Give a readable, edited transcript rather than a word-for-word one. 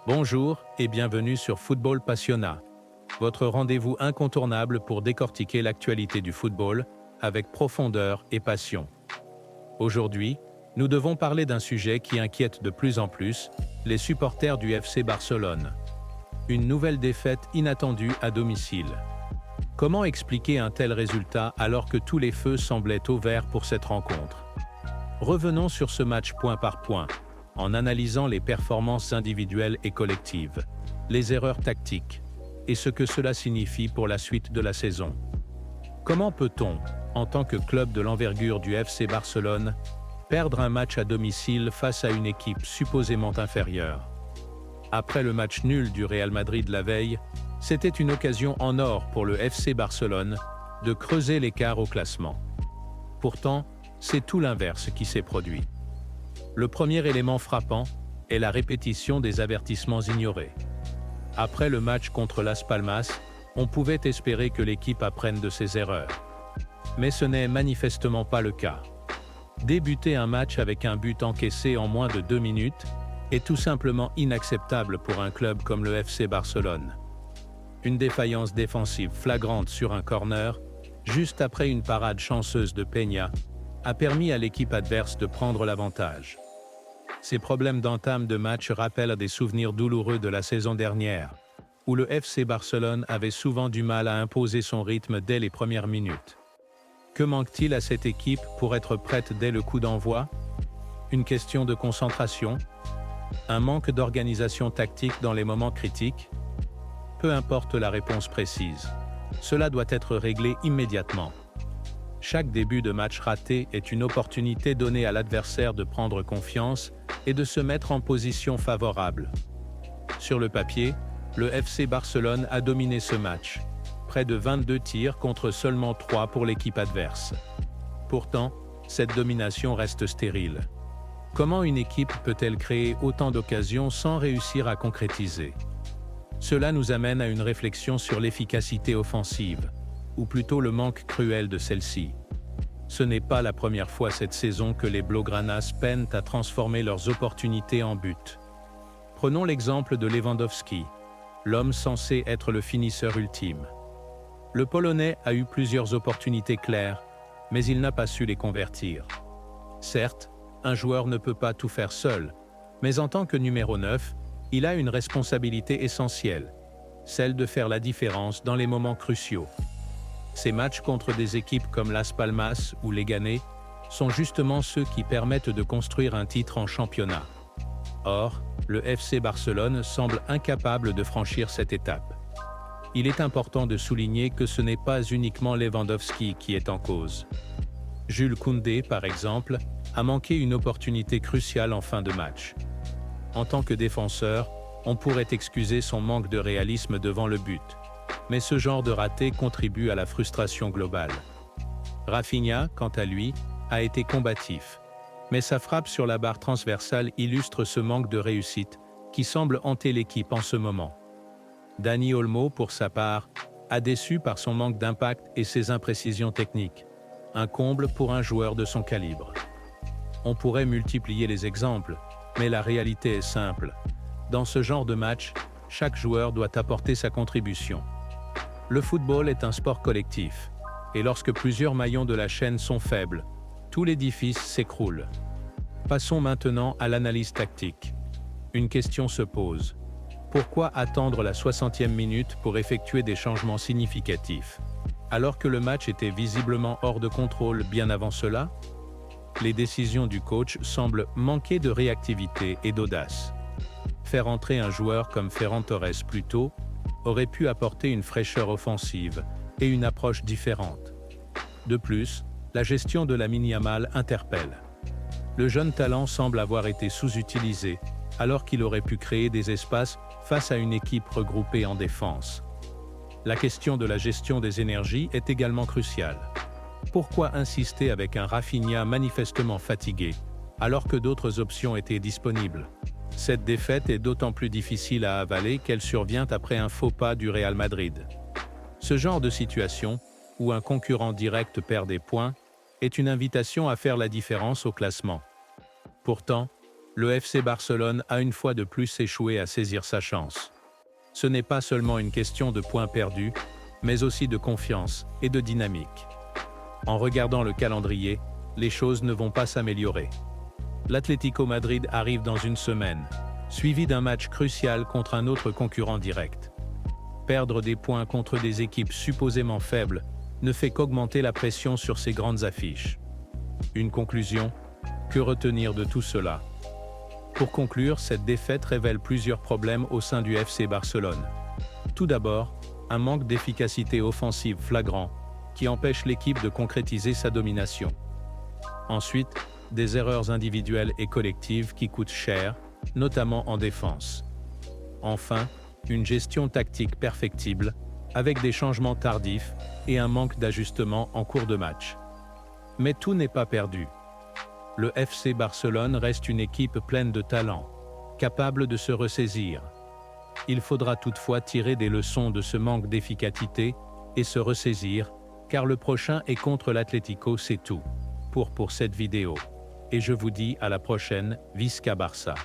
Bonjour et bienvenue sur Football Passionna, votre rendez-vous incontournable pour décortiquer l'actualité du football avec profondeur et passion. Aujourd'hui, nous devons parler d'un sujet qui inquiète de plus en plus les supporters du FC Barcelone. Une nouvelle défaite inattendue à domicile. Comment expliquer un tel résultat alors que tous les feux semblaient au vert pour cette rencontre? Revenons sur ce match point par point, en analysant les performances individuelles et collectives, les erreurs tactiques, et ce que cela signifie pour la suite de la saison. Comment peut-on, en tant que club de l'envergure du FC Barcelone, perdre un match à domicile face à une équipe supposément inférieure? Après le match nul du Real Madrid la veille, c'était une occasion en or pour le FC Barcelone de creuser l'écart au classement. Pourtant, c'est tout l'inverse qui s'est produit. Le premier élément frappant est la répétition des avertissements ignorés. Après le match contre Las Palmas, on pouvait espérer que l'équipe apprenne de ses erreurs. Mais ce n'est manifestement pas le cas. Débuter un match avec un but encaissé en moins de 2 minutes est tout simplement inacceptable pour un club comme le FC Barcelone. Une défaillance défensive flagrante sur un corner, juste après une parade chanceuse de Peña, a permis à l'équipe adverse de prendre l'avantage. Ces problèmes d'entame de match rappellent des souvenirs douloureux de la saison dernière, où le FC Barcelone avait souvent du mal à imposer son rythme dès les premières minutes. Que manque-t-il à cette équipe pour être prête dès le coup d'envoi? Une question de concentration? Un manque d'organisation tactique dans les moments critiques? Peu importe la réponse précise, cela doit être réglé immédiatement. Chaque début de match raté est une opportunité donnée à l'adversaire de prendre confiance et de se mettre en position favorable. Sur le papier, le FC Barcelone a dominé ce match, près de 22 tirs contre seulement 3 pour l'équipe adverse. Pourtant, cette domination reste stérile. Comment une équipe peut-elle créer autant d'occasions sans réussir à concrétiser? Cela nous amène à une réflexion sur l'efficacité offensive, ou plutôt le manque cruel de celle-ci. Ce n'est pas la première fois cette saison que les Blaugranas peinent à transformer leurs opportunités en buts. Prenons l'exemple de Lewandowski, l'homme censé être le finisseur ultime. Le Polonais a eu plusieurs opportunités claires, mais il n'a pas su les convertir. Certes, un joueur ne peut pas tout faire seul, mais en tant que numéro 9, il a une responsabilité essentielle, celle de faire la différence dans les moments cruciaux. Ces matchs contre des équipes comme Las Palmas ou Leganés sont justement ceux qui permettent de construire un titre en championnat. Or, le FC Barcelone semble incapable de franchir cette étape. Il est important de souligner que ce n'est pas uniquement Lewandowski qui est en cause. Jules Koundé, par exemple, a manqué une opportunité cruciale en fin de match. En tant que défenseur, on pourrait excuser son manque de réalisme devant le but. Mais ce genre de raté contribue à la frustration globale. Rafinha, quant à lui, a été combatif. Mais sa frappe sur la barre transversale illustre ce manque de réussite qui semble hanter l'équipe en ce moment. Dani Olmo, pour sa part, a déçu par son manque d'impact et ses imprécisions techniques. Un comble pour un joueur de son calibre. On pourrait multiplier les exemples, mais la réalité est simple. Dans ce genre de match, chaque joueur doit apporter sa contribution. Le football est un sport collectif, et lorsque plusieurs maillons de la chaîne sont faibles, tout l'édifice s'écroule. Passons maintenant à l'analyse tactique. Une question se pose. Pourquoi attendre la 60e minute pour effectuer des changements significatifs, alors que le match était visiblement hors de contrôle bien avant cela? Les décisions du coach semblent manquer de réactivité et d'audace. Faire entrer un joueur comme Ferran Torres plus tôt aurait pu apporter une fraîcheur offensive et une approche différente. De plus, la gestion de Lamine Yamal interpelle. Le jeune talent semble avoir été sous-utilisé, alors qu'il aurait pu créer des espaces face à une équipe regroupée en défense. La question de la gestion des énergies est également cruciale. Pourquoi insister avec un Rafinha manifestement fatigué, alors que d'autres options étaient disponibles? Cette défaite est d'autant plus difficile à avaler qu'elle survient après un faux pas du Real Madrid. Ce genre de situation, où un concurrent direct perd des points, est une invitation à faire la différence au classement. Pourtant, le FC Barcelone a une fois de plus échoué à saisir sa chance. Ce n'est pas seulement une question de points perdus, mais aussi de confiance et de dynamique. En regardant le calendrier, les choses ne vont pas s'améliorer. L'Atlético Madrid arrive dans une semaine, suivi d'un match crucial contre un autre concurrent direct. Perdre des points contre des équipes supposément faibles ne fait qu'augmenter la pression sur ces grandes affiches. Une conclusion, que retenir de tout cela? Pour conclure, cette défaite révèle plusieurs problèmes au sein du FC Barcelone. Tout d'abord, un manque d'efficacité offensive flagrant qui empêche l'équipe de concrétiser sa domination. Ensuite, des erreurs individuelles et collectives qui coûtent cher, notamment en défense. Enfin, une gestion tactique perfectible, avec des changements tardifs et un manque d'ajustement en cours de match. Mais tout n'est pas perdu. Le FC Barcelone reste une équipe pleine de talent, capable de se ressaisir. Il faudra toutefois tirer des leçons de ce manque d'efficacité et se ressaisir, car le prochain est contre l'Atlético, c'est tout pour cette vidéo. Et je vous dis à la prochaine, Visca Barça.